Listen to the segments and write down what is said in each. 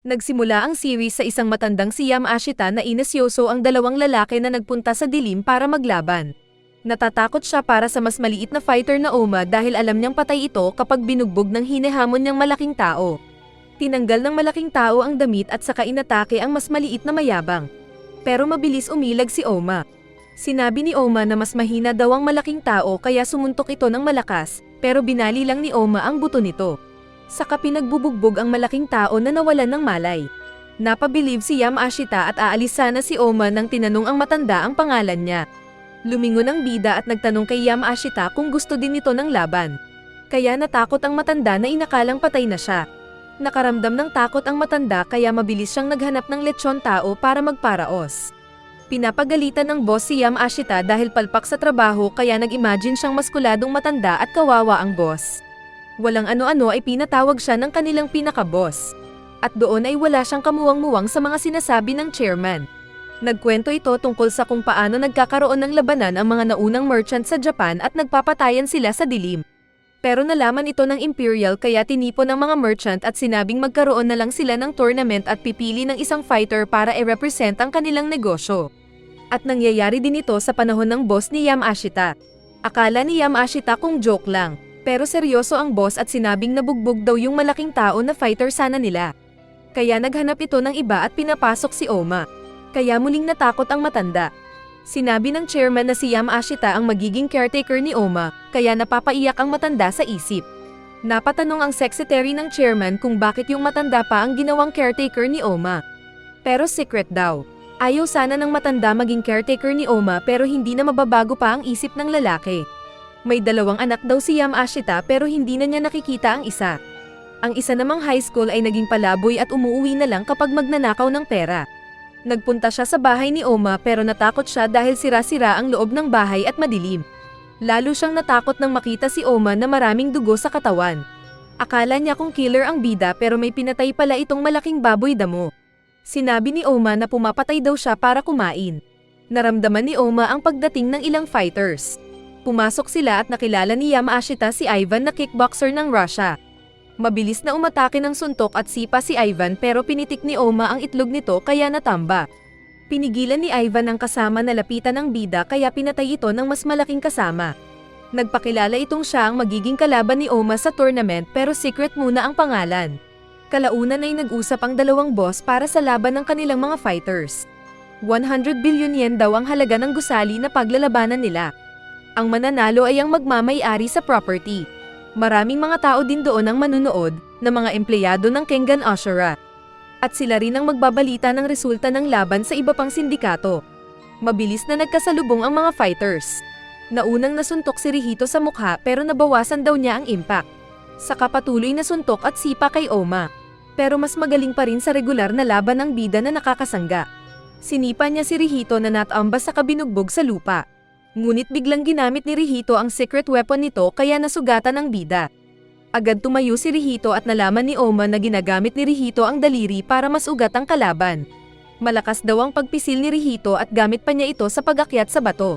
Nagsimula ang series sa isang matandang si Yamashita na inasyoso ang dalawang lalaki na nagpunta sa dilim para maglaban. Natatakot siya para sa mas maliit na fighter na Oma dahil alam niyang patay ito kapag binugbog ng hinihamon niyang malaking tao. Tinanggal ng malaking tao ang damit at saka inatake ang mas maliit na mayabang. Pero mabilis umilag si Oma. Sinabi ni Oma na mas mahina daw ang malaking tao kaya sumuntok ito ng malakas, pero binali lang ni Oma ang buto nito. Saka pinagbubugbog ang malaking tao na nawalan ng malay. Napabilib si Yamashita at aalis sana si Oma nang tinanong ang matanda ang pangalan niya. Lumingon ang bida at nagtanong kay Yamashita kung gusto din nito ng laban. Kaya natakot ang matanda na inakalang patay na siya. Nakaramdam ng takot ang matanda kaya mabilis siyang naghanap ng lechon tao para magparaos. Pinapagalitan ng boss si Yamashita dahil palpak sa trabaho kaya nag-imagine siyang maskuladong matanda at kawawa ang boss. Walang ano-ano ay pinatawag siya ng kanilang pinaka-boss. At doon ay wala siyang kamuwang-muwang sa mga sinasabi ng chairman. Nagkwento ito tungkol sa kung paano nagkakaroon ng labanan ang mga naunang merchant sa Japan at nagpapatayan sila sa dilim. Pero nalaman ito ng Imperial kaya tinipon ng mga merchant at sinabing magkaroon na lang sila ng tournament at pipili ng isang fighter para i-represent ang kanilang negosyo. At nangyayari din ito sa panahon ng boss ni Yamashita. Akala ni Yamashita kung joke lang. Pero seryoso ang boss at sinabing nabugbog daw yung malaking tao na fighter sana nila. Kaya naghanap ito ng iba at pinapasok si Oma. Kaya muling natakot ang matanda. Sinabi ng chairman na si Yamashita ang magiging caretaker ni Oma, kaya napapaiyak ang matanda sa isip. Napatanong ang secretary ng chairman kung bakit yung matanda pa ang ginawang caretaker ni Oma. Pero secret daw. Ayaw sana ng matanda maging caretaker ni Oma pero hindi na mababago pa ang isip ng lalaki. May dalawang anak daw si Yamashita pero hindi na niya nakikita ang isa. Ang isa namang high school ay naging palaboy at umuuwi na lang kapag magnanakaw ng pera. Nagpunta siya sa bahay ni Oma pero natakot siya dahil sira-sira ang loob ng bahay at madilim. Lalo siyang natakot nang makita si Oma na maraming dugo sa katawan. Akala niya kung killer ang bida pero may pinatay pala itong malaking baboy damo. Sinabi ni Oma na pumapatay daw siya para kumain. Naramdaman ni Oma ang pagdating ng ilang fighters. Pumasok sila at nakilala ni Yamashita si Ivan na kickboxer ng Russia. Mabilis na umatake ng suntok at sipa si Ivan pero pinitik ni Oma ang itlog nito kaya natamba. Pinigilan ni Ivan ang kasama na lapitan ng bida kaya pinatay ito ng mas malaking kasama. Nagpakilala itong siya ang magiging kalaban ni Oma sa tournament pero secret muna ang pangalan. Kalaunan ay nag-usap ang dalawang boss para sa laban ng kanilang mga fighters. 100 billion yen daw ang halaga ng gusali na paglalabanan nila. Ang mananalo ay ang magmamay-ari sa property. Maraming mga tao din doon ang manunood, na mga empleyado ng Kengan Ashura. At sila rin ang magbabalita ng resulta ng laban sa iba pang sindikato. Mabilis na nagkasalubong ang mga fighters. Naunang nasuntok si Rihito sa mukha pero nabawasan daw niya ang impact. Saka patuloy na suntok at sipa kay Oma. Pero mas magaling pa rin sa regular na laban ng bida na nakakasangga. Sinipa niya si Rihito na natambas sa kabinugbog sa lupa. Ngunit biglang ginamit ni Rihito ang secret weapon nito kaya nasugatan ang bida. Agad tumayo si Rihito at nalaman ni Oma na ginagamit ni Rihito ang daliri para masugat ang kalaban. Malakas daw ang pagpisil ni Rihito at gamit pa niya ito sa pag-akyat sa bato.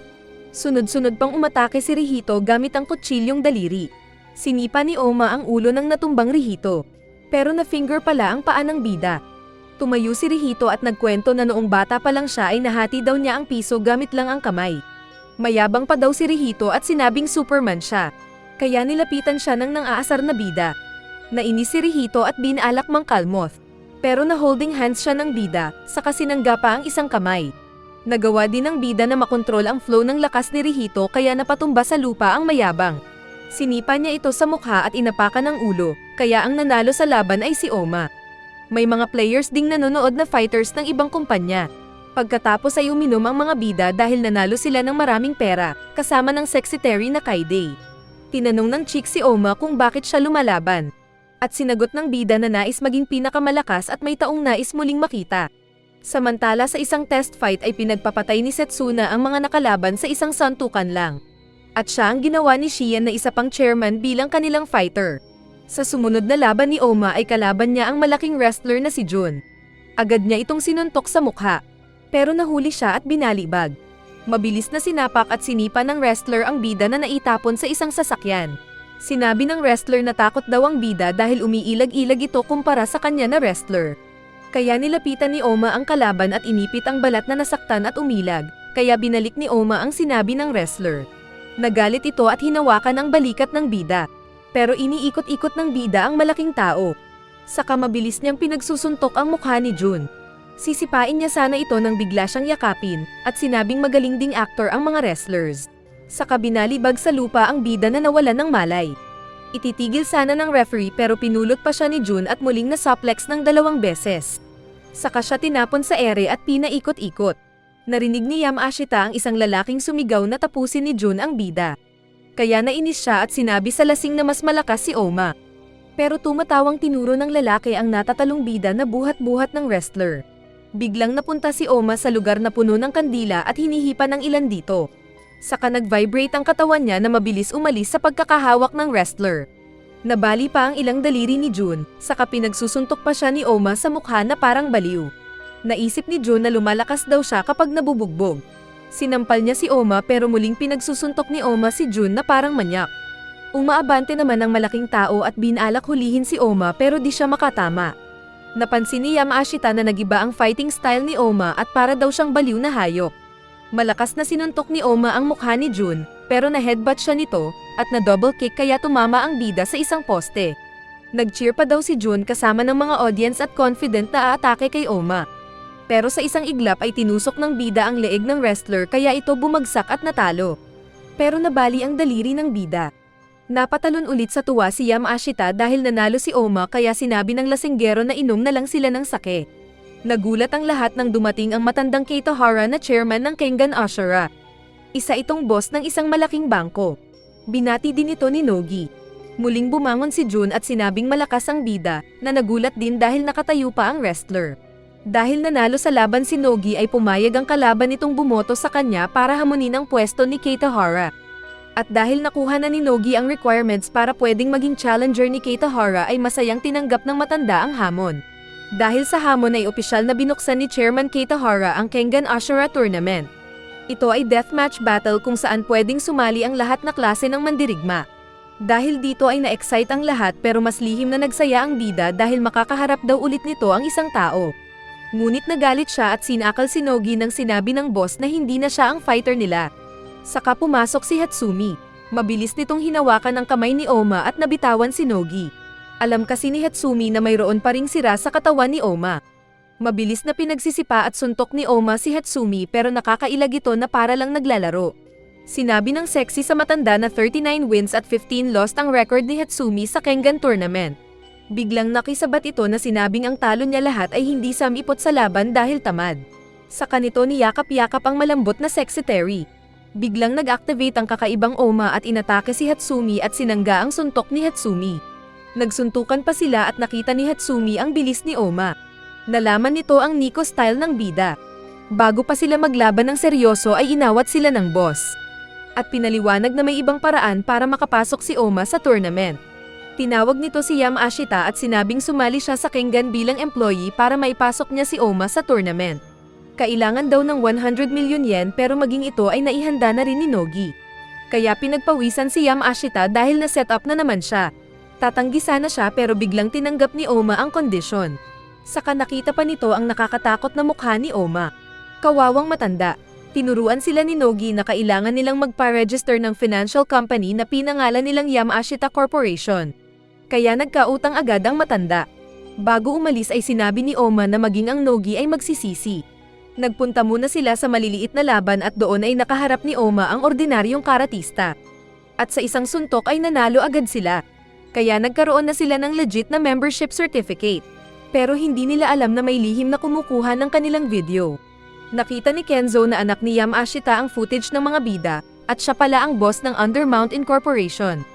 Sunod-sunod pang umatake si Rihito gamit ang kutsilyong daliri. Sinipa ni Oma ang ulo ng natumbang Rihito. Pero na-finger pala ang paa ng bida. Tumayo si Rihito at nagkwento na noong bata pa lang siya ay nahati daw niya ang piso gamit lang ang kamay. Mayabang pa daw si Rihito at sinabing Superman siya. Kaya nilapitan siya ng nang-aasar na bida. Nainis si Rihito at binalak mangkalmoth. Pero na-holding hands siya ng bida, saka sinangga pa ang isang kamay. Nagawa din ng bida na makontrol ang flow ng lakas ni Rihito kaya napatumba sa lupa ang mayabang. Sinipa niya ito sa mukha at inapakan ng ulo, kaya ang nanalo sa laban ay si Oma. May mga players ding nanonood na fighters ng ibang kumpanya. Pagkatapos ay uminom ang mga bida dahil nanalo sila ng maraming pera, kasama ng secretary na Kaide. Tinanong ng chick si Oma kung bakit siya lumalaban. At sinagot ng bida na nais maging pinakamalakas at may taong nais muling makita. Samantala sa isang test fight ay pinagpapatay ni Setsuna ang mga nakalaban sa isang santukan lang. At siya ang ginawa ni Shian na isa pang chairman bilang kanilang fighter. Sa sumunod na laban ni Oma ay kalaban niya ang malaking wrestler na si Jun. Agad niya itong sinuntok sa mukha. Pero nahuli siya at binalibag. Mabilis na sinapak at sinipa ng wrestler ang bida na naitapon sa isang sasakyan. Sinabi ng wrestler na takot daw ang bida dahil umiilag-ilag ito kumpara sa kanya na wrestler. Kaya nilapitan ni Oma ang kalaban at inipit ang balat na nasaktan at umilag, kaya binalik ni Oma ang sinabi ng wrestler. Nagalit ito at hinawakan ang balikat ng bida. Pero iniikot-ikot ng bida ang malaking tao. Saka mabilis niyang pinagsusuntok ang mukha ni Jun. Sisipain niya sana ito nang bigla siyang yakapin, at sinabing magaling ding actor ang mga wrestlers. Saka binalibag sa lupa ang bida na nawalan ng malay. Ititigil sana ng referee pero pinulot pa siya ni Jun at muling nasuplex ng 2 beses. Saka siya tinapon sa ere at pinaikot-ikot. Narinig ni Yamashita ang isang lalaking sumigaw na tapusin ni Jun ang bida. Kaya nainis siya at sinabi sa lasing na mas malakas si Oma. Pero tumatawang tinuro ng lalaki ang natatalong bida na buhat-buhat ng wrestler. Biglang napunta si Oma sa lugar na puno ng kandila at hinihipan ng ilan dito. Saka nag-vibrate ang katawan niya na mabilis umalis sa pagkakahawak ng wrestler. Nabali pa ang ilang daliri ni Jun, saka pinagsusuntok pa siya ni Oma sa mukha na parang baliw. Naisip ni Jun na lumalakas daw siya kapag nabubugbog. Sinampal niya si Oma pero muling pinagsusuntok ni Oma si Jun na parang manyak. Umaabante naman ang malaking tao at binalak hulihin si Oma pero di siya makatama. Napansin ni Yamashita na nagiba ang fighting style ni Oma at para daw siyang baliw na hayop. Malakas na sinuntok ni Oma ang mukha ni Jun, pero na-headbutt siya nito, at na-double kick kaya tumama ang bida sa isang poste. Nag-cheer pa daw si Jun kasama ng mga audience at confident na aatake kay Oma. Pero sa isang iglap ay tinusok ng bida ang leeg ng wrestler kaya ito bumagsak at natalo. Pero nabali ang daliri ng bida. Napatalon ulit sa tuwa si Yamashita dahil nanalo si Oma kaya sinabi ng lasinggero na inom na lang sila ng sake. Nagulat ang lahat nang dumating ang matandang Keitohara na chairman ng Kengan Ashura. Isa itong boss ng isang malaking bangko. Binati din ito ni Nogi. Muling bumangon si Jun at sinabing malakas ang bida, na nagulat din dahil nakatayo pa ang wrestler. Dahil nanalo sa laban si Nogi ay pumayag ang kalaban nitong bumoto sa kanya para hamunin ang pwesto ni Keitohara. At dahil nakuha na ni Nogi ang requirements para pwedeng maging challenger ni Keitohara ay masayang tinanggap ng matanda ang hamon. Dahil sa hamon ay opisyal na binuksan ni Chairman Keitohara ang Kengan Ashura Tournament. Ito ay deathmatch battle kung saan pwedeng sumali ang lahat na klase ng mandirigma. Dahil dito ay na-excite ang lahat pero mas lihim na nagsaya ang bida dahil makakaharap daw ulit nito ang isang tao. Ngunit nagalit siya at sinakal si Nogi nang sinabi ng boss na hindi na siya ang fighter nila. Saka pumasok si Hatsumi. Mabilis nitong hinawakan ang kamay ni Oma at nabitawan si Nogi. Alam kasi ni Hatsumi na mayroon pa ring sira sa katawan ni Oma. Mabilis na pinagsisipa at suntok ni Oma si Hatsumi pero nakakailag ito na para lang naglalaro. Sinabi ng sexy sa matanda na 39 wins at 15 lost ang record ni Hatsumi sa Kengan Tournament. Biglang nakisabat ito na sinabing ang talo niya lahat ay hindi samipot sa laban dahil tamad. Sa kanito niyakap-yakap ang malambot na sexy Terry. Biglang nag-activate ang kakaibang Oma at inatake si Hatsumi at sinangga ang suntok ni Hatsumi. Nagsuntukan pa sila at nakita ni Hatsumi ang bilis ni Oma. Nalaman nito ang Nico style ng bida. Bago pa sila maglaban ng seryoso ay inawat sila ng boss. At pinaliwanag na may ibang paraan para makapasok si Oma sa tournament. Tinawag nito si Yamashita at sinabing sumali siya sa Kengan bilang employee para maipasok niya si Oma sa tournament. Kailangan daw ng 100 million yen pero maging ito ay naihanda na rin ni Nogi. Kaya pinagpawisan si Yamashita dahil na-set up na naman siya. Tatanggi sana siya pero biglang tinanggap ni Oma ang kondisyon. Saka nakita pa nito ang nakakatakot na mukha ni Oma. Kawawang matanda. Tinuruan sila ni Nogi na kailangan nilang magpa-register ng financial company na pinangalan nilang Yamashita Corporation. Kaya nagkautang agad ang matanda. Bago umalis ay sinabi ni Oma na maging ang Nogi ay magsisisi. Nagpunta muna sila sa maliliit na laban at doon ay nakaharap ni Oma ang ordinaryong karatista. At sa isang suntok ay nanalo agad sila. Kaya nagkaroon na sila ng legit na membership certificate. Pero hindi nila alam na may lihim na kumukuha ng kanilang video. Nakita ni Kenzo na anak ni Yamashita ang footage ng mga bida, at siya pala ang boss ng Undermount Incorporation.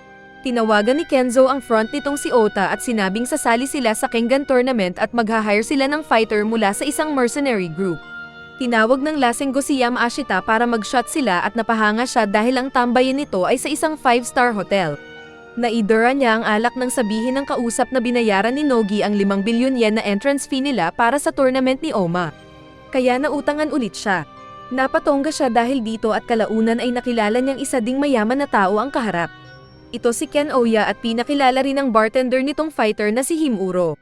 Tinawagan ni Kenzo ang front nitong si Ota at sinabing sasali sila sa Kengan Tournament at magha-hire sila ng fighter mula sa isang mercenary group. Tinawag ng lasenggo si Yamashita para mag-shot sila at napahanga siya dahil ang tambayan nito ay sa isang 5-star hotel. Naidura niya ang alak nang sabihin ng kausap na binayaran ni Nogi ang 5 bilyon yen na entrance fee nila para sa tournament ni Oma. Kaya nautangan ulit siya. Napatongga siya dahil dito at kalaunan ay nakilala niyang isa ding mayaman na tao ang kaharap. Ito si Ken Oya at pinakilala rin ang bartender nitong fighter na si Himuro.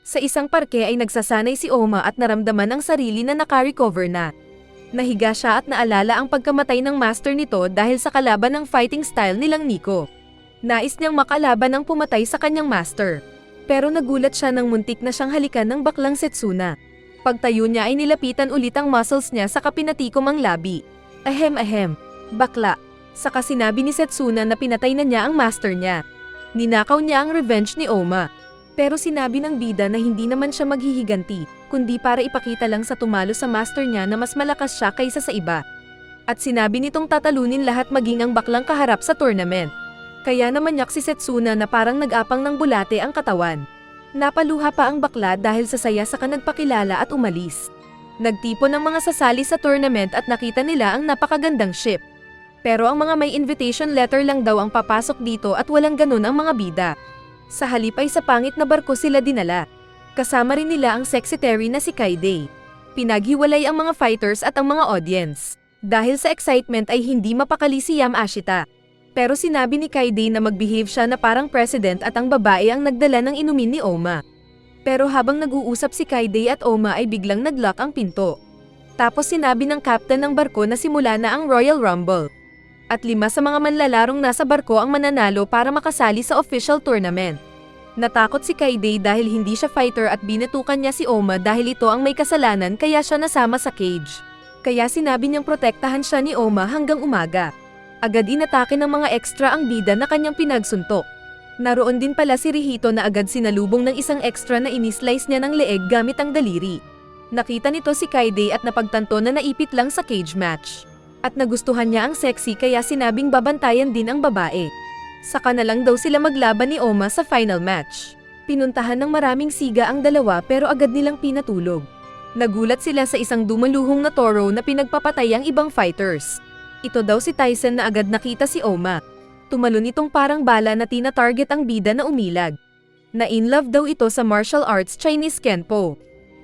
Sa isang parke ay nagsasanay si Oma at naramdaman ang sarili na naka-recover na. Nahiga siya at naalala ang pagkamatay ng master nito dahil sa kalaban ng fighting style nilang Nico. Nais niyang makalaban ang pumatay sa kanyang master. Pero nagulat siya nang muntik na siyang halikan ng baklang Setsuna. Pagtayo niya ay nilapitan ulit ang muscles niya sa kapinatikom ang labi. Ahem, bakla. Saka sinabi ni Setsuna na pinatay na niya ang master niya. Ninakaw niya ang revenge ni Oma. Pero sinabi ng bida na hindi naman siya maghihiganti, kundi para ipakita lang sa tumalo sa master niya na mas malakas siya kaysa sa iba. At sinabi nitong tatalunin lahat maging ang baklang kaharap sa tournament. Kaya namanyak si Setsuna na parang nag-apang ng bulate ang katawan. Napaluha pa ang bakla dahil sa saya sa nagpakilala at umalis. Nagtipon ng mga sasali sa tournament at nakita nila ang napakagandang ship. Pero ang mga may invitation letter lang daw ang papasok dito at walang ganun ang mga bida. Sa halip ay sa pangit na barko sila dinala. Kasama rin nila ang secretary na si Kaide. Pinaghiwalay ang mga fighters at ang mga audience. Dahil sa excitement ay hindi mapakali si Yamashita. Pero sinabi ni Kaide na mag-behave siya na parang president at ang babae ang nagdala ng inumin ni Oma. Pero habang nag-uusap si Kaide at Oma ay biglang nag-lock ang pinto. Tapos sinabi ng captain ng barko na simula na ang Royal Rumble. At 5 sa mga manlalarong nasa barko ang mananalo para makasali sa official tournament. Natakot si Kaide dahil hindi siya fighter at binatukan niya si Oma dahil ito ang may kasalanan kaya siya nasama sa cage. Kaya sinabi niyang protektahan siya ni Oma hanggang umaga. Agad inatake ng mga extra ang bida na kanyang pinagsuntok. Naroon din pala si Rihito na agad sinalubong ng isang extra na inislice niya ng leeg gamit ang daliri. Nakita nito si Kaide at napagtanto na naipit lang sa cage match. At nagustuhan niya ang sexy kaya sinabing babantayan din ang babae. Saka na lang daw sila maglaban ni Oma sa final match. Pinuntahan ng maraming siga ang dalawa pero agad nilang pinatulog. Nagulat sila sa isang dumaluhong na toro na pinagpapatay ang ibang fighters. Ito daw si Tyson na agad nakita si Oma. Tumalon itong parang bala na tina-target ang bida na umilag. Na-inlove daw ito sa martial arts Chinese Kenpo.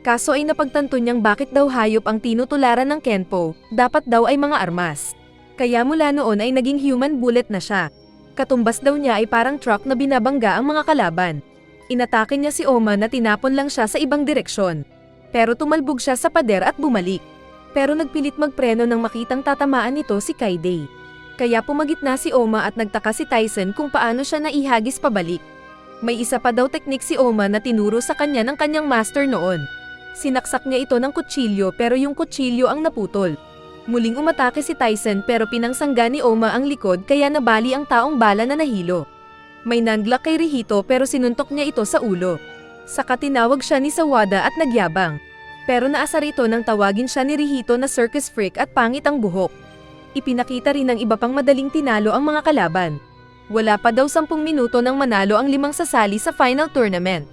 Kaso ay napagtanto niyang bakit daw hayop ang tinutularan ng Kenpo, dapat daw ay mga armas. Kaya mula noon ay naging human bullet na siya. Katumbas daw niya ay parang truck na binabangga ang mga kalaban. Inatake niya si Oma na tinapon lang siya sa ibang direksyon. Pero tumalbog siya sa pader at bumalik. Pero nagpilit magpreno nang makitang tatamaan nito si Kaide. Kaya pumagitna si Oma at nagtaka si Tyson kung paano siya naihagis pabalik. May isa pa daw teknik si Oma na tinuro sa kanya ng kanyang master noon. Sinaksak niya ito ng kutsilyo pero yung kutsilyo ang naputol. Muling umatake si Tyson pero pinangsangga ni Oma ang likod kaya nabali ang taong bala na nahilo. May nanglock kay Rihito pero sinuntok niya ito sa ulo. Saka tinawag siya ni Sawada at nagyabang. Pero naasar ito nang tawagin siya ni Rihito na circus freak at pangit ang buhok. Ipinakita rin ng iba pang madaling tinalo ang mga kalaban. Wala pa daw 10 minuto nang manalo ang 5 sasali sa final tournament.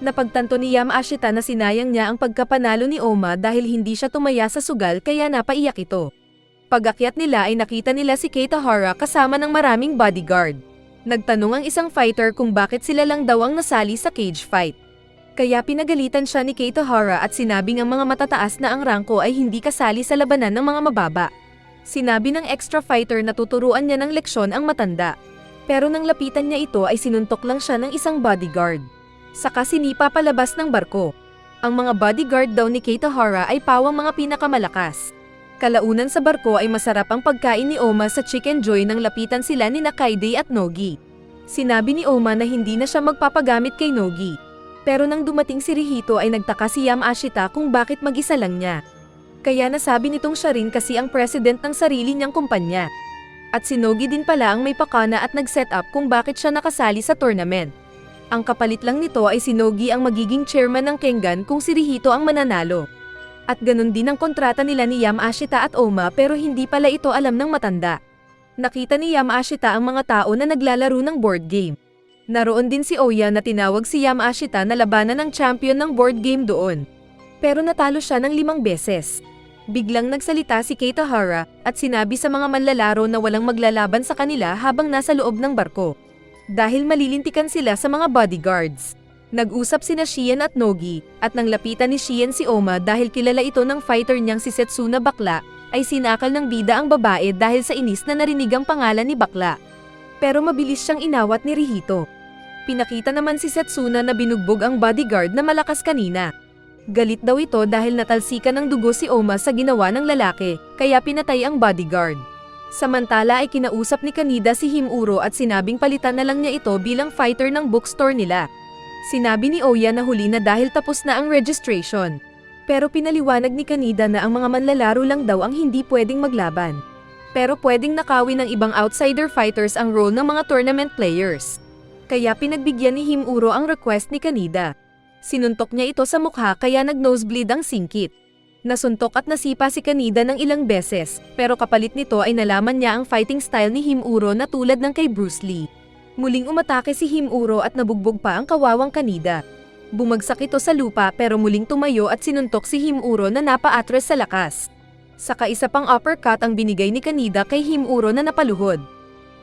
Napagtanto ni Yamashita na sinayang niya ang pagkapanalo ni Oma dahil hindi siya tumaya sa sugal kaya napaiyak ito. Pag-akyat nila ay nakita nila si Keitahara kasama ng maraming bodyguard. Nagtanong ang isang fighter kung bakit sila lang daw ang nasali sa cage fight. Kaya pinagalitan siya ni Keitahara at sinabing ang mga matataas na ang rangko ay hindi kasali sa labanan ng mga mababa. Sinabi ng extra fighter na tuturuan niya ng leksyon ang matanda. Pero nang lapitan niya ito ay sinuntok lang siya ng isang bodyguard. Saka sinipa palabas ng barko. Ang mga bodyguard daw ni Keitahara ay pawang mga pinakamalakas. Kalaunan sa barko ay masarap ang pagkain ni Oma sa Chicken Joy nang lapitan sila ni Kaide at Nogi. Sinabi ni Oma na hindi na siya magpapagamit kay Nogi. Pero nang dumating si Rihito ay nagtaka si Yamashita kung bakit mag-isa lang niya. Kaya nasabi nitong siya rin kasi ang president ng sarili niyang kumpanya. At si Nogi din pala ang may pakana at nag-set up kung bakit siya nakasali sa tournament. Ang kapalit lang nito ay si Nogi ang magiging chairman ng Kengan kung si Rihito ang mananalo. At ganun din ang kontrata nila ni Yamashita at Oma pero hindi pala ito alam ng matanda. Nakita ni Yamashita ang mga tao na naglalaro ng board game. Naroon din si Oya na tinawag si Yamashita na labanan ng champion ng board game doon. Pero natalo siya ng 5 beses. Biglang nagsalita si Keitahara at sinabi sa mga manlalaro na walang maglalaban sa kanila habang nasa loob ng barko. Dahil malilintikan sila sa mga bodyguards. Nag-usap sina Shien at Nogi, at nang lapitan ni Shien si Oma dahil kilala ito ng fighter niyang si Setsuna Bakla, ay sinakal ng bida ang babae dahil sa inis na narinig ang pangalan ni Bakla. Pero mabilis siyang inawat ni Rihito. Pinakita naman si Setsuna na binugbog ang bodyguard na malakas kanina. Galit daw ito dahil natalsikan ng dugo si Oma sa ginawa ng lalaki, kaya pinatay ang bodyguard. Samantala ay kinausap ni Kaneda si Himuro at sinabing palitan na lang niya ito bilang fighter ng bookstore nila. Sinabi ni Oya na huli na dahil tapos na ang registration. Pero pinaliwanag ni Kaneda na ang mga manlalaro lang daw ang hindi pwedeng maglaban. Pero pwedeng nakawin ng ibang outsider fighters ang role ng mga tournament players. Kaya pinagbigyan ni Himuro ang request ni Kaneda. Sinuntok niya ito sa mukha kaya nag-nosebleed ang singkit. Nasuntok at nasipa si Kaneda ng ilang beses, pero kapalit nito ay nalaman niya ang fighting style ni Himuro na tulad ng kay Bruce Lee. Muling umatake si Himuro at nabugbog pa ang kawawang Kaneda. Bumagsak ito sa lupa pero muling tumayo at sinuntok si Himuro na napaatres sa lakas. Saka isa pang uppercut ang binigay ni Kaneda kay Himuro na napaluhod.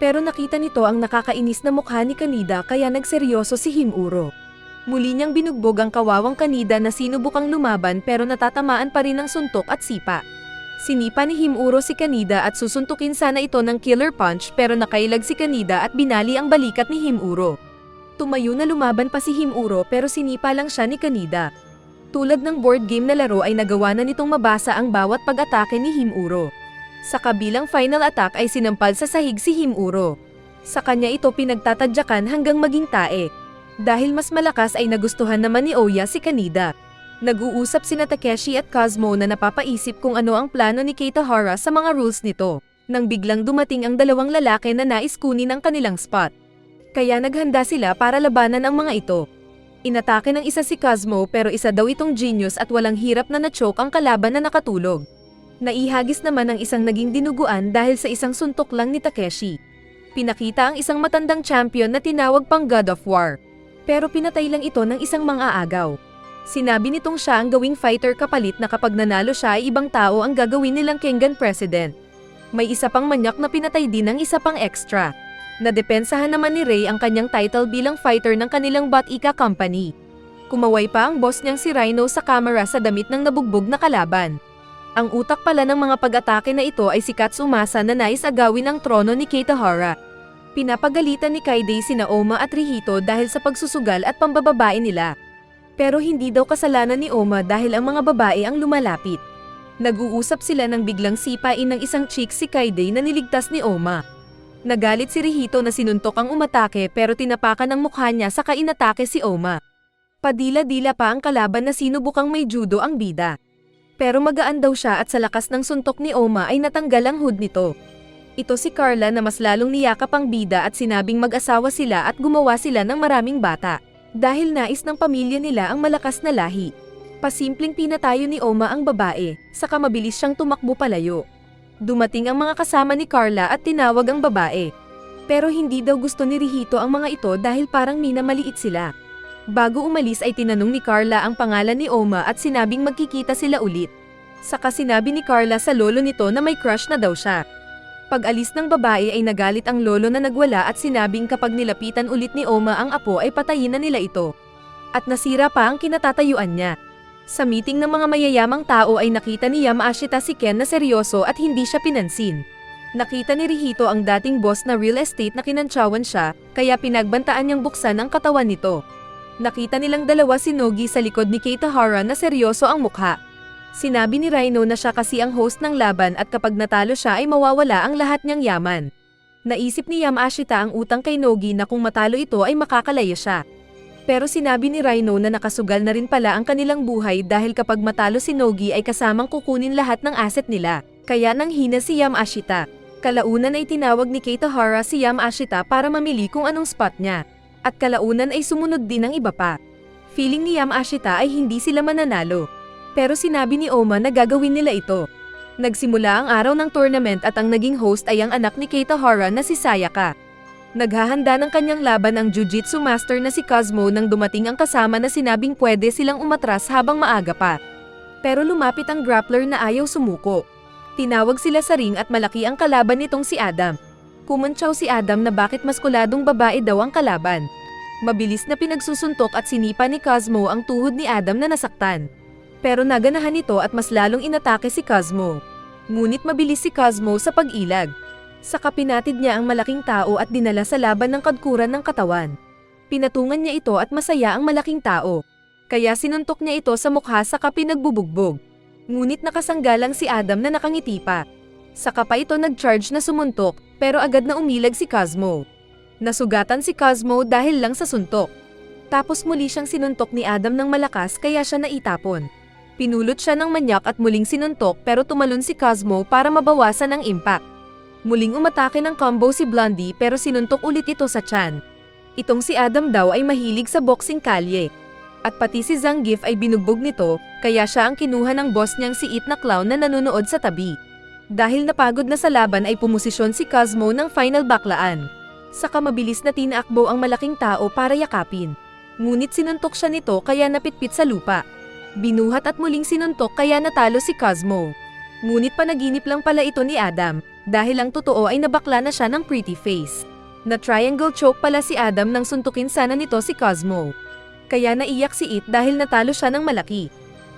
Pero nakita nito ang nakakainis na mukha ni Kaneda kaya nagseryoso si Himuro. Muli niyang binugbog ang kawawang Kaneda na sinubukang lumaban pero natatamaan pa rin ng suntok at sipa. Sinipa ni Himuro si Kaneda at susuntukin sana ito ng killer punch pero nakailag si Kaneda at binali ang balikat ni Himuro. Tumayo na lumaban pa si Himuro pero sinipa lang siya ni Kaneda. Tulad ng board game na laro ay nagawa na nitong mabasa ang bawat pag-atake ni Himuro. Sa kabilang final attack ay sinampal sa sahig si Himuro. Sa kanya ito pinagtatadyakan hanggang maging tae. Dahil mas malakas ay nagustuhan naman ni Oya si Kaneda. Nag-uusap sina Takeshi at Cosmo na napapaisip kung ano ang plano ni Keitahara sa mga rules nito, nang biglang dumating ang dalawang lalaki na nais kunin ang kanilang spot. Kaya naghanda sila para labanan ang mga ito. Inatake ng isa si Cosmo pero isa daw itong genius at walang hirap na na-choke ang kalaban na nakatulog. Naihagis naman ang isang naging dinuguan dahil sa isang suntok lang ni Takeshi. Pinakita ang isang matandang champion na tinawag pang God of War. Pero pinatay lang ito ng isang mang-aagaw. Sinabi nitong siya ang gawing fighter kapalit na kapag nanalo siya ay ibang tao ang gagawin nilang Kengan President. May isa pang manyak na pinatay din ng isa pang extra. Nadepensahan naman ni Ray ang kanyang title bilang fighter ng kanilang Bat-Ika Company. Kumaway pa ang boss niyang si Rhino sa camera sa damit ng nabugbog na kalaban. Ang utak pala ng mga pag-atake na ito ay si Katsumasa na nais agawin ang trono ni Keitahara. Pinapagalitan ni Kaide sina Oma at Rihito dahil sa pagsusugal at pambababae nila. Pero hindi daw kasalanan ni Oma dahil ang mga babae ang lumalapit. Nag-uusap sila nang biglang sipain ng isang chick si Kaide na niligtas ni Oma. Nagalit si Rihito na sinuntok ang umatake pero tinapakan ang mukha niya saka inatake si Oma. Padila-dila pa ang kalaban na sinubukang may judo ang bida. Pero magaan daw siya at sa lakas ng suntok ni Oma ay natanggal ang hood nito. Ito si Carla na mas lalong niyakap ang bida at sinabing mag-asawa sila at gumawa sila ng maraming bata. Dahil nais ng pamilya nila ang malakas na lahi. Pasimpleng pinatayo ni Oma ang babae, saka mabilis siyang tumakbo palayo. Dumating ang mga kasama ni Carla at tinawag ang babae. Pero hindi daw gusto ni Rihito ang mga ito dahil parang minamaliit sila. Bago umalis ay tinanong ni Carla ang pangalan ni Oma at sinabing magkikita sila ulit. Saka sinabi ni Carla sa lolo nito na may crush na daw siya. Pag-alis ng babae ay nagalit ang lolo na nagwala at sinabing kapag nilapitan ulit ni Oma ang apo ay patayin na nila ito. At nasira pa ang kinatatayuan niya. Sa meeting ng mga mayayamang tao ay nakita ni Yamashita si Ken na seryoso at hindi siya pinansin. Nakita ni Rihito ang dating boss na real estate na kinantsawan siya, kaya pinagbantaan niyang buksan ang katawan nito. Nakita nilang dalawa si Nogi sa likod ni Keitahara na seryoso ang mukha. Sinabi ni Rhino na siya kasi ang host ng laban at kapag natalo siya ay mawawala ang lahat niyang yaman. Naisip ni Yamashita ang utang kay Nogi na kung matalo ito ay makakalaya siya. Pero sinabi ni Rhino na nakasugal na rin pala ang kanilang buhay dahil kapag matalo si Nogi ay kasamang kukunin lahat ng asset nila. Kaya nanghina si Yamashita. Kalaunan ay tinawag ni Keitahara si Yamashita para mamili kung anong spot niya. At kalaunan ay sumunod din ang iba pa. Feeling ni Yamashita ay hindi sila mananalo. Pero sinabi ni Oma na gagawin nila ito. Nagsimula ang araw ng tournament at ang naging host ay ang anak ni Keitahara na si Sayaka. Naghahanda ng kanyang laban ang jiu-jitsu master na si Cosmo nang dumating ang kasama na sinabing pwede silang umatras habang maaga pa. Pero lumapit ang grappler na ayaw sumuko. Tinawag sila sa ring at malaki ang kalaban nitong si Adam. Kumantsaw si Adam na bakit maskuladong babae daw ang kalaban. Mabilis na pinagsusuntok at sinipa ni Cosmo ang tuhod ni Adam na nasaktan. Pero naganahan ito at mas lalong inatake si Cosmo. Ngunit mabilis si Cosmo sa pag-ilag. Saka pinatid niya ang malaking tao at dinala sa laban ng kadkuran ng katawan. Pinatungan niya ito at masaya ang malaking tao. Kaya sinuntok niya ito sa mukha saka pinagbubugbog. Ngunit nakasanggalang si Adam na nakangiti pa. Saka pa ito nag-charge na sumuntok, pero agad na umilag si Cosmo. Nasugatan si Cosmo dahil lang sa suntok. Tapos muli siyang sinuntok ni Adam ng malakas kaya siya naitapon. Pinulot siya ng manyak at muling sinuntok pero tumalon si Cosmo para mabawasan ang impact. Muling umatake ng combo si Blondie pero sinuntok ulit ito sa tiyan. Itong si Adam daw ay mahilig sa boxing kalye. At pati si Zangief ay binugbog nito, kaya siya ang kinuha ng boss niyang si It na clown na nanonood sa tabi. Dahil napagod na sa laban ay pumosisyon si Cosmo ng final baklaan. Saka mabilis na tinaakbo ang malaking tao para yakapin. Ngunit sinuntok siya nito kaya napitpit sa lupa. Binuhat at muling sinuntok kaya natalo si Cosmo. Ngunit panaginip lang pala ito ni Adam, dahil ang totoo ay nabakla na siya ng pretty face. Na triangle choke pala si Adam nang suntukin sana nito si Cosmo. Kaya naiyak si It dahil natalo siya ng malaki.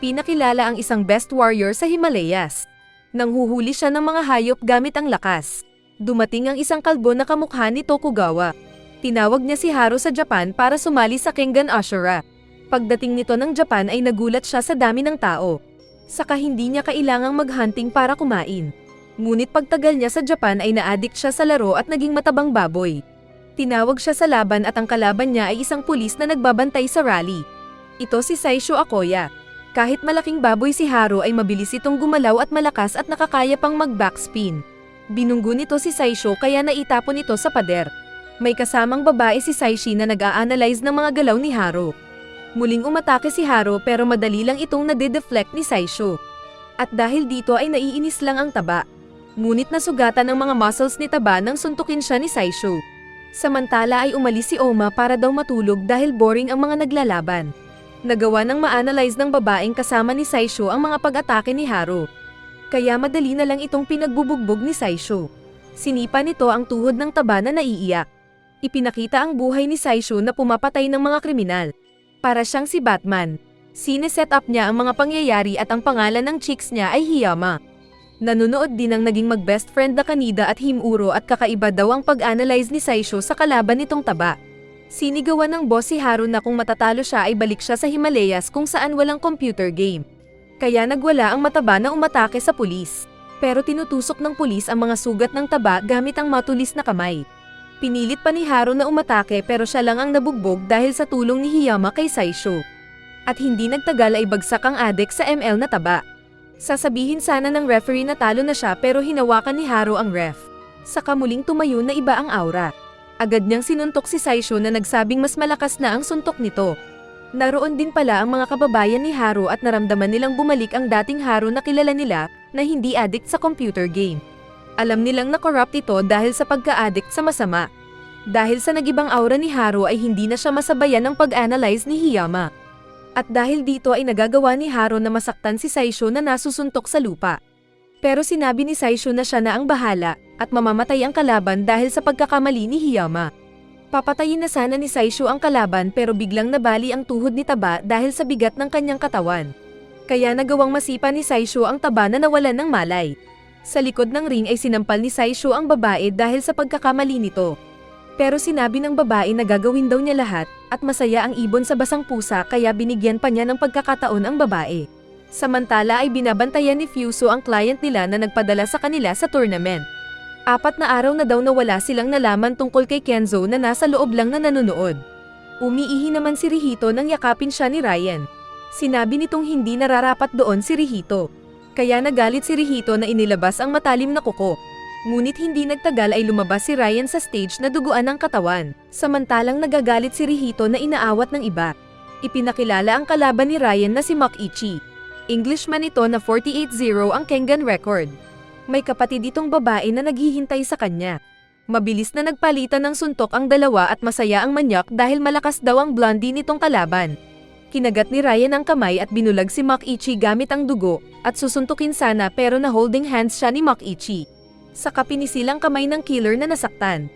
Pinakilala ang isang best warrior sa Himalayas. Nanghuhuli siya ng mga hayop gamit ang lakas. Dumating ang isang kalbo na kamukha ni Tokugawa. Tinawag niya si Haru sa Japan para sumali sa Kengan Ashura. Pagdating nito ng Japan ay nagulat siya sa dami ng tao. Saka hindi niya kailangang maghunting para kumain. Ngunit pagtagal niya sa Japan ay na-addict siya sa laro at naging matabang baboy. Tinawag siya sa laban at ang kalaban niya ay isang pulis na nagbabantay sa rally. Ito si Saisho Akoya. Kahit malaking baboy si Haru ay mabilis itong gumalaw at malakas at nakakaya pang mag-backspin. Binunggo nito si Saisho kaya naitapon ito sa pader. May kasamang babae si Saishi na nag-a-analyze ng mga galaw ni Haru. Muling umatake si Haru pero madali lang itong nade-deflect ni Saisho. At dahil dito ay naiinis lang ang Taba. Ngunit nasugatan ang mga muscles ni Taba nang suntukin siya ni Saisho. Samantala ay umalis si Oma para daw matulog dahil boring ang mga naglalaban. Nagawa ng ma-analyze ng babaeng kasama ni Saisho ang mga pag-atake ni Haru. Kaya madali na lang itong pinagbubugbog ni Saisho. Sinipa nito ang tuhod ng Taba na naiiyak. Ipinakita ang buhay ni Saisho na pumapatay ng mga kriminal. Para siyang si Batman. Sine-set up niya ang mga pangyayari at ang pangalan ng chicks niya ay Hiyama. Nanonood din ang naging mag-best friend na Kanida at Himuro at kakaiba daw ang pag-analyze ni Saisho sa kalaban nitong Taba. Sinigawan ng boss si Haru na kung matatalo siya ay balik siya sa Himalayas kung saan walang computer game. Kaya nagwala ang Mataba na umatake sa pulis. Pero tinutusok ng pulis ang mga sugat ng Taba gamit ang matulis na kamay. Pinilit pa ni Haru na umatake pero siya lang ang nabugbog dahil sa tulong ni Hiyama kay Saisho. At hindi nagtagal ay bagsak ang adik sa ML na Taba. Sasabihin sana ng referee na talo na siya pero hinawakan ni Haru ang ref. Saka muling tumayo na iba ang aura. Agad niyang sinuntok si Saisho na nagsabing mas malakas na ang suntok nito. Naroon din pala ang mga kababayan ni Haru at naramdaman nilang bumalik ang dating Haru na kilala nila na hindi addict sa computer game. Alam nilang na-corrupt ito dahil sa pagka-addict sa masama. Dahil sa nagibang aura ni Haru ay hindi na siya masabayan ng pag-analyze ni Hiyama. At dahil dito ay nagagawa ni Haru na masaktan si Saisho na nasusuntok sa lupa. Pero sinabi ni Saisho na siya na ang bahala at mamamatay ang kalaban dahil sa pagkakamali ni Hiyama. Papatayin na sana ni Saisho ang kalaban pero biglang nabali ang tuhod ni Taba dahil sa bigat ng kanyang katawan. Kaya nagawang masipa ni Saisho ang Taba na nawalan ng malay. Sa likod ng ring ay sinampal ni Saisho ang babae dahil sa pagkakamali nito. Pero sinabi ng babae na gagawin daw niya lahat at masaya ang ibon sa basang pusa kaya binigyan pa niya ng pagkakataon ang babae. Samantala ay binabantayan ni Fuso ang client nila na nagpadala sa kanila sa tournament. 4 na araw na daw nawala silang nalaman tungkol kay Kenzo na nasa loob lang na nanonood. Umiihi naman si Rihito nang yakapin siya ni Ryan. Sinabi nitong hindi nararapat doon si Rihito. Kaya nagalit si Rihito na inilabas ang matalim na kuko. Ngunit hindi nagtagal ay lumabas si Ryan sa stage na duguan ang katawan. Samantalang nagagalit si Rihito na inaawat ng iba. Ipinakilala ang kalaban ni Ryan na si Makichi. Englishman ito na 48-0 ang Kengan record. May kapatid itong babae na naghihintay sa kanya. Mabilis na nagpalitan ng suntok ang dalawa at masaya ang manyak dahil malakas daw ang Blondie nitong kalaban. Kinagat ni Ryan ang kamay at binulag si Makichi gamit ang dugo at susuntukin sana pero na holding hands siya ni Makichi. Saka pinisilang kamay ng killer na nasaktan.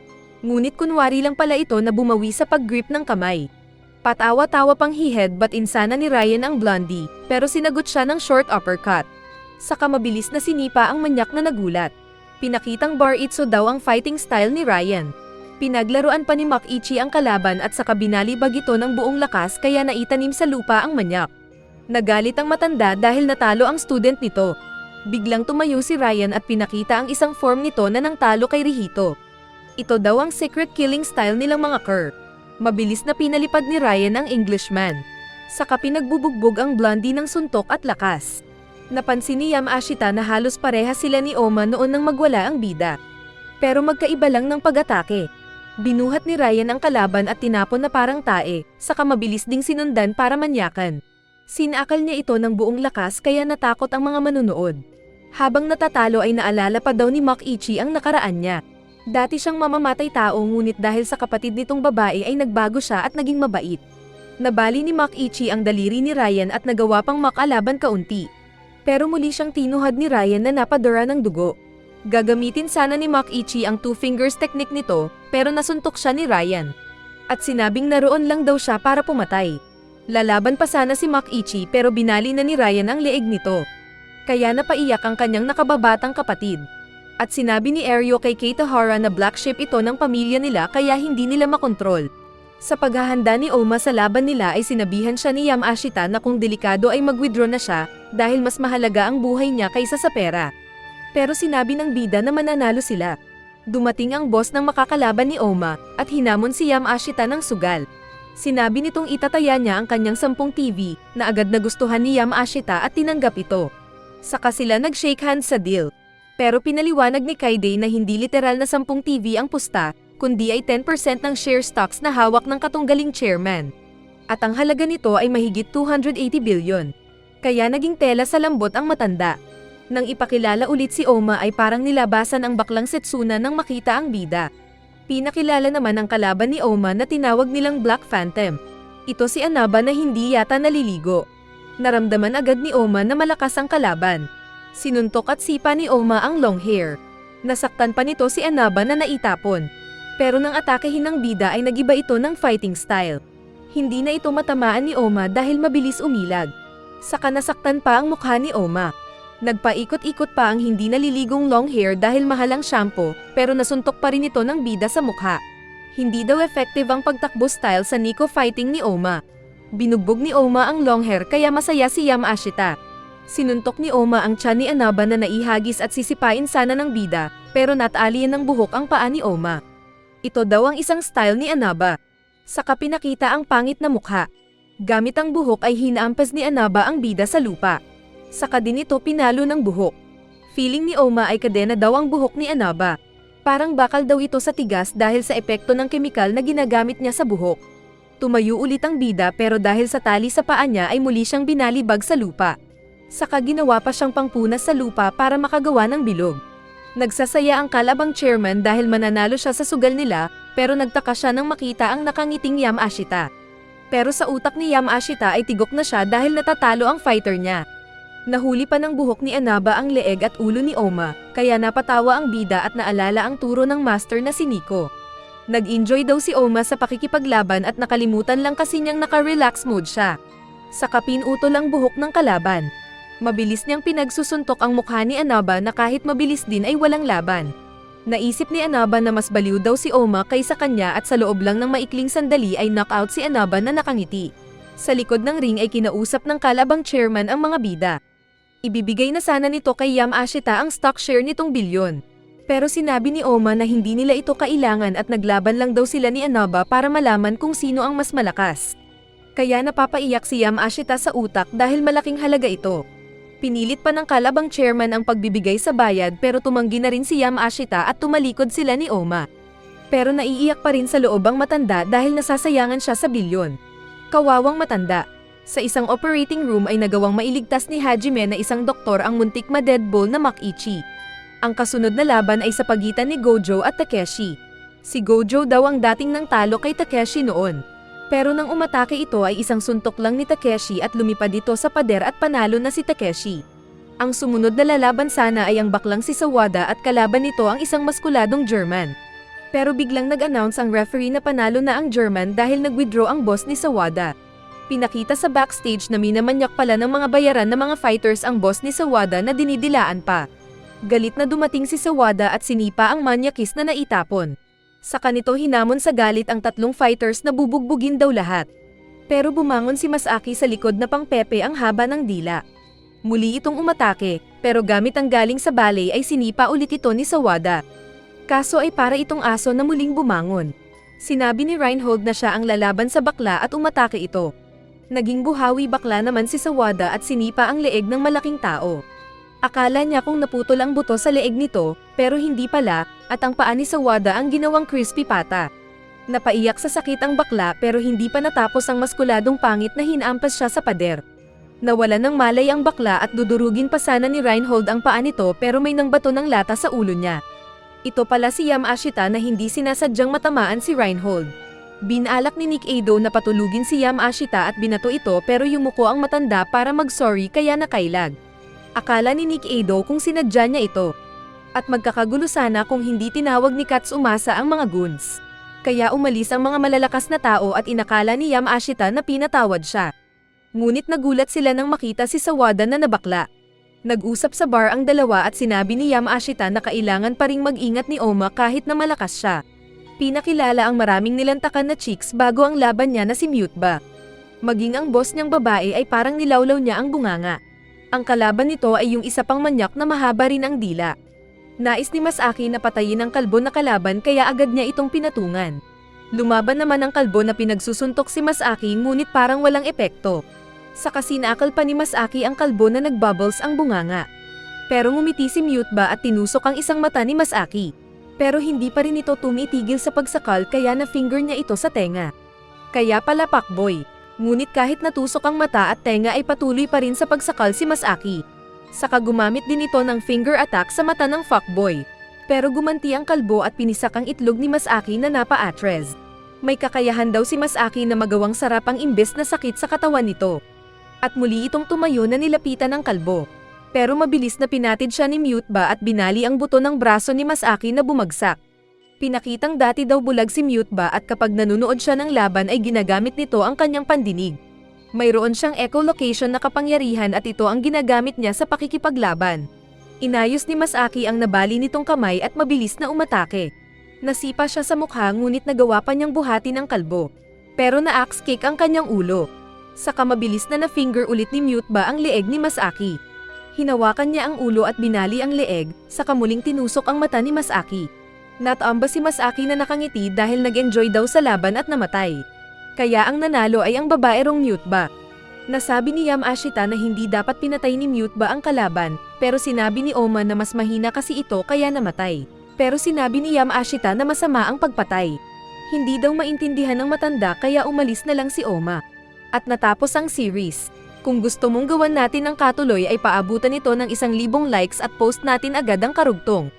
Ngunit kunwari lang pala ito na bumawi sa pag-grip ng kamay. Patawa-tawa pang he-headbutt insana ni Ryan ang Blondie, pero sinagot siya ng short uppercut. Saka mabilis na sinipa ang manyak na nagulat. Pinakitang bar itso daw ang fighting style ni Ryan. Pinaglaruan pa ni Makichi ang kalaban at saka binalibag ito ng buong lakas kaya naitanim sa lupa ang manyak. Nagalit ang matanda dahil natalo ang student nito. Biglang tumayo si Ryan at pinakita ang isang form nito na nang talo kay Rihito. Ito daw ang secret killing style nilang mga Kerr. Mabilis na pinalipad ni Ryan ang Englishman. Saka pinagbubugbog ang Blondie ng suntok at lakas. Napansin ni Yamashita na halos pareha sila ni Oma noon nang magwala ang bida. Pero magkaiba lang ng pag-atake. Binuhat ni Ryan ang kalaban at tinapon na parang tae, saka mabilis ding sinundan para manyakan. Sinakal niya ito ng buong lakas kaya natakot ang mga manunood. Habang natatalo ay naalala pa daw ni Makichi ang nakaraan niya. Dati siyang mamamatay tao ngunit dahil sa kapatid nitong babae ay nagbago siya at naging mabait. Nabali ni Makichi ang daliri ni Ryan at nagawa pang makalaban kaunti. Pero muli siyang tinuhad ni Ryan na napadura ng dugo. Gagamitin sana ni Makichi ang two fingers technique nito, pero nasuntok siya ni Ryan. At sinabing naroon lang daw siya para pumatay. Lalaban pa sana si Makichi pero binali na ni Ryan ang leeg nito. Kaya napaiyak ang kanyang nakababatang kapatid. At sinabi ni Eryo kay Keitahara na black sheep ito ng pamilya nila kaya hindi nila makontrol. Sa paghahanda ni Oma sa laban nila ay sinabihan siya ni Yamashita na kung delikado ay mag-withdraw na siya dahil mas mahalaga ang buhay niya kaysa sa pera. Pero sinabi ng bida na mananalo sila. Dumating ang boss ng makakalaban ni Oma at hinamon si Yamashita ng sugal. Sinabi nitong itataya niya ang kanyang 10 TV na agad nagustuhan ni Yamashita at tinanggap ito. Saka sila nag-shake hands sa deal. Pero pinaliwanag ni Kaide na hindi literal na 10 TV ang pusta, kundi ay 10% ng share stocks na hawak ng katunggaling chairman. At ang halaga nito ay mahigit 280 billion. Kaya naging tela sa lambot ang matanda. Nang ipakilala ulit si Oma ay parang nilabasan ang baklang Setsuna nang makita ang bida. Pinakilala naman ang kalaban ni Oma na tinawag nilang Black Phantom. Ito si Anaba na hindi yata naliligo. Naramdaman agad ni Oma na malakas ang kalaban. Sinuntok at sipa ni Oma ang long hair. Nasaktan pa nito si Anaba na naitapon. Pero nang atakehin ng bida ay nagiba ito ng fighting style. Hindi na ito matamaan ni Oma dahil mabilis umilag. Saka nasaktan pa ang mukha ni Oma. Nagpaikot-ikot pa ang hindi naliligong long hair dahil mahalang shampoo, pero nasuntok pa rin ito ng bida sa mukha. Hindi daw effective ang pagtakbo style sa Nico fighting ni Oma. Binugbog ni Oma ang long hair kaya masaya si Yamashita. Sinuntok ni Oma ang tiyan ni Anaba na naihagis at sisipain sana ng bida, pero natalian ng buhok ang paa ni Oma. Ito daw ang isang style ni Anaba. Saka pinakita ang pangit na mukha. Gamit ang buhok ay hinaampas ni Anaba ang bida sa lupa. Saka din ito pinalo ng buhok. Feeling ni Oma ay kadena daw ang buhok ni Anaba. Parang bakal daw ito sa tigas dahil sa epekto ng kemikal na ginagamit niya sa buhok. Tumayo ulit ang bida pero dahil sa tali sa paa niya ay muli siyang binalibag sa lupa. Saka ginawa pa siyang pangpunas sa lupa para makagawa ng bilog. Nagsasaya ang kalabang chairman dahil mananalo siya sa sugal nila pero nagtaka siya nang makita ang nakangiting Yamashita. Pero sa utak ni Yamashita ay tigok na siya dahil natatalo ang fighter niya. Nahuli pa ng buhok ni Anaba ang leeg at ulo ni Oma, kaya napatawa ang bida at naalala ang turo ng master na si Nico. Nag-enjoy daw si Oma sa pakikipaglaban at nakalimutan lang kasi niyang naka-relax mode siya. Saka pinutol ang buhok ng kalaban. Mabilis niyang pinagsusuntok ang mukha ni Anaba na kahit mabilis din ay walang laban. Naisip ni Anaba na mas baliw daw si Oma kaysa kanya at sa loob lang ng maikling sandali ay knockout si Anaba na nakangiti. Sa likod ng ring ay kinausap ng kalabang chairman ang mga bida. Ibibigay na sana nito kay Yamashita ang stock share nitong bilyon. Pero sinabi ni Oma na hindi nila ito kailangan at naglaban lang daw sila ni Anaba para malaman kung sino ang mas malakas. Kaya napapaiyak si Yamashita sa utak dahil malaking halaga ito. Pinilit pa ng kalabang chairman ang pagbibigay sa bayad pero tumanggi na rin si Yamashita at tumalikod sila ni Oma. Pero naiiyak pa rin sa loob ang matanda dahil nasasayangan siya sa bilyon. Kawawang matanda. Sa isang operating room ay nagawang mailigtas ni Hajime na isang doktor ang muntik ma-deadball na Makichi. Ang kasunod na laban ay sa pagitan ni Gojo at Takeshi. Si Gojo daw ang dating nang talo kay Takeshi noon. Pero nang umatake ito ay isang suntok lang ni Takeshi at lumipad ito sa pader at panalo na si Takeshi. Ang sumunod na lalaban sana ay ang baklang si Sawada at kalaban nito ang isang maskuladong German. Pero biglang nag-announce ang referee na panalo na ang German dahil nag-withdraw ang boss ni Sawada. Pinakita sa backstage na minamanyak pala ng mga bayaran ng mga fighters ang boss ni Sawada na dinidilaan pa. Galit na dumating si Sawada at sinipa ang manyakis na naitapon. Sa kanito hinamon sa galit ang tatlong fighters na bubugbugin daw lahat. Pero bumangon si Masaki sa likod na pang-pepe ang haba ng dila. Muli itong umatake, pero gamit ang galing sa balay ay sinipa ulit ito ni Sawada. Kaso ay para itong aso na muling bumangon. Sinabi ni Reinhold na siya ang lalaban sa bakla at umatake ito. Naging buhawi bakla naman si Sawada at sinipa ang leeg ng malaking tao. Akala niya kung naputol ang buto sa leeg nito, pero hindi pala, at ang paa ni Sawada ang ginawang crispy pata. Napaiyak sa sakit ang bakla pero hindi pa natapos ang maskuladong pangit na hinampas siya sa pader. Nawala ng malay ang bakla at dudurugin pa sana ni Reinhold ang paa nito pero may nangbato ng lata sa ulo niya. Ito pala si Yamashita na hindi sinasadyang matamaan si Reinhold. Binalak ni Nick Ado na patulugin si Yamashita at binato ito pero yumuko ang matanda para mag-sorry kaya nakailag. Akala ni Nick Ado kung sinadya niya ito. At magkakagulo sana kung hindi tinawag ni Katsumasa ang mga goons. Kaya umalis ang mga malalakas na tao at inakala ni Yamashita na pinatawad siya. Ngunit nagulat sila nang makita si Sawada na nabakla. Nag-usap sa bar ang dalawa at sinabi ni Yamashita na kailangan pa ring mag-ingat ni Oma kahit na malakas siya. Pinakilala ang maraming nilantakan na chicks bago ang laban niya na si Muteba. Maging ang boss niyang babae ay parang nilawlaw niya ang bunganga. Ang kalaban nito ay yung isa pang manyak na mahaba rin ang dila. Nais ni Masaki na patayin ang kalbo na kalaban kaya agad niya itong pinatungan. Lumaban naman ang kalbo na pinagsusuntok si Masaki ngunit parang walang epekto. Saka sinakal pa ni Masaki ang kalbo na nagbubbles ang bunganga. Pero ngumiti si Muteba at tinusok ang isang mata ni Masaki. Pero hindi pa rin ito tumitigil sa pagsakal kaya na-finger niya ito sa tenga. Kaya pala pakboy. Ngunit kahit natusok ang mata at tenga ay patuloy pa rin sa pagsakal si Masaki. Saka gumamit din ito ng finger attack sa mata ng fuckboy. Pero gumanti ang kalbo at pinisak ang itlog ni Masaki na napa-atres. May kakayahan daw si Masaki na magawang sarap ang imbes na sakit sa katawan nito. At muli itong tumayo na nilapitan ng kalbo. Pero mabilis na pinatid siya ni Muteba at binali ang buto ng braso ni Masaki na bumagsak. Pinakitang dati daw bulag si Muteba at kapag nanunood siya ng laban ay ginagamit nito ang kanyang pandinig. Mayroon siyang echolocation na kapangyarihan at ito ang ginagamit niya sa pakikipaglaban. Inayos ni Masaki ang nabali nitong kamay at mabilis na umatake. Nasipa siya sa mukha ngunit nagawa pa niyang buhati ng kalbo. Pero na-axe kick ang kanyang ulo. Saka mabilis na na-finger ulit ni Muteba ang leeg ni Masaki. Hinawakan niya ang ulo at binali ang leeg, saka muling tinusok ang mata ni Masaki. Natamba si Masaki na nakangiti dahil nag-enjoy daw sa laban at namatay. Kaya ang nanalo ay ang babaerong Muteba. Nasabi ni Yamashita na hindi dapat pinatay ni Muteba ang kalaban, pero sinabi ni Oma na mas mahina kasi ito kaya namatay. Pero sinabi ni Yamashita na masama ang pagpatay. Hindi daw maintindihan ng matanda kaya umalis na lang si Oma. At natapos ang series. Kung gusto mong gawan natin ng katuloy ay paabutan ito ng 1,000 likes at post natin agad ang karugtong.